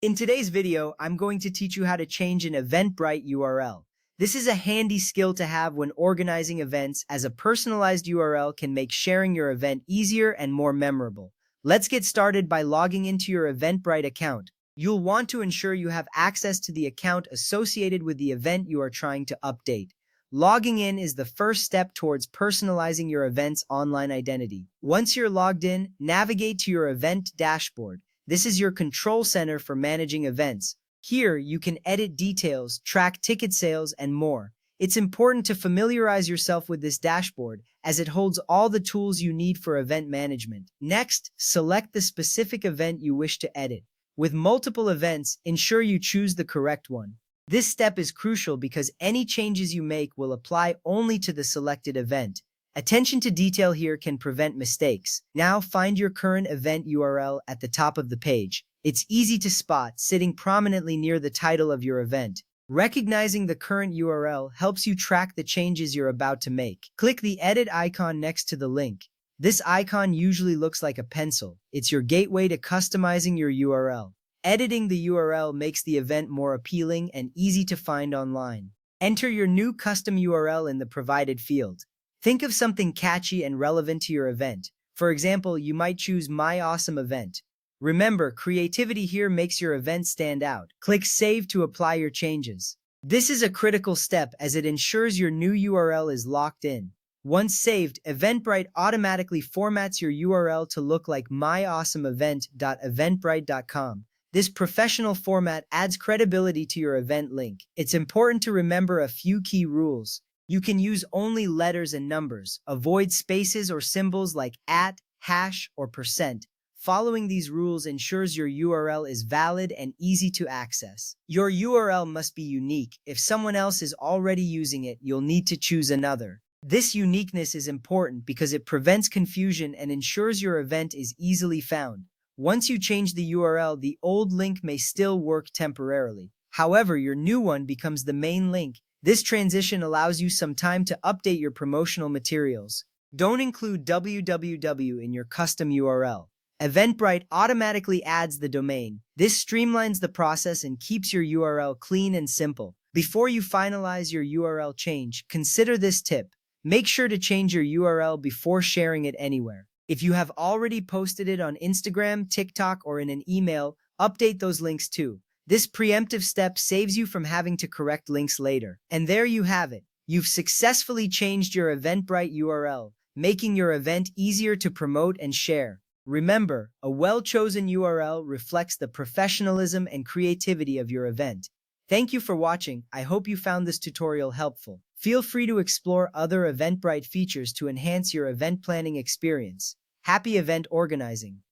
In today's video, I'm going to teach you how to change an Eventbrite URL. This is a handy skill to have when organizing events, as a personalized URL can make sharing your event easier and more memorable. Let's get started by logging into your Eventbrite account. You'll want to ensure you have access to the account associated with the event you are trying to update. Logging in is the first step towards personalizing your event's online identity. Once you're logged in, navigate to your event dashboard. This is your control center for managing events. Here, you can edit details, track ticket sales, and more. It's important to familiarize yourself with this dashboard, as it holds all the tools you need for event management. Next, select the specific event you wish to edit. With multiple events, ensure you choose the correct one. This step is crucial because any changes you make will apply only to the selected event. Attention to detail here can prevent mistakes. Now find your current event URL at the top of the page. It's easy to spot, sitting prominently near the title of your event. Recognizing the current URL helps you track the changes you're about to make. Click the edit icon next to the link. This icon usually looks like a pencil. It's your gateway to customizing your URL. Editing the URL makes the event more appealing and easy to find online. Enter your new custom URL in the provided field. Think of something catchy and relevant to your event. For example, you might choose My Awesome Event. Remember, creativity here makes your event stand out. Click Save to apply your changes. This is a critical step as it ensures your new URL is locked in. Once saved, Eventbrite automatically formats your URL to look like myawesomeevent.eventbrite.com. This professional format adds credibility to your event link. It's important to remember a few key rules. You can use only letters and numbers. Avoid spaces or symbols like @ hash, or %. Following these rules ensures your URL is valid and easy to access. Your URL must be unique. If someone else is already using it, you'll need to choose another. This uniqueness is important because it prevents confusion and ensures your event is easily found. Once you change the URL, the old link may still work temporarily. However, your new one becomes the main link. This transition allows you some time to update your promotional materials. Don't include www in your custom URL. Eventbrite automatically adds the domain. This streamlines the process and keeps your URL clean and simple. Before you finalize your URL change, consider this tip. Make sure to change your URL before sharing it anywhere. If you have already posted it on Instagram, TikTok, or in an email, update those links too. This preemptive step saves you from having to correct links later. And there you have it. You've successfully changed your Eventbrite URL, making your event easier to promote and share. Remember, a well-chosen URL reflects the professionalism and creativity of your event. Thank you for watching. I hope you found this tutorial helpful. Feel free to explore other Eventbrite features to enhance your event planning experience. Happy event organizing!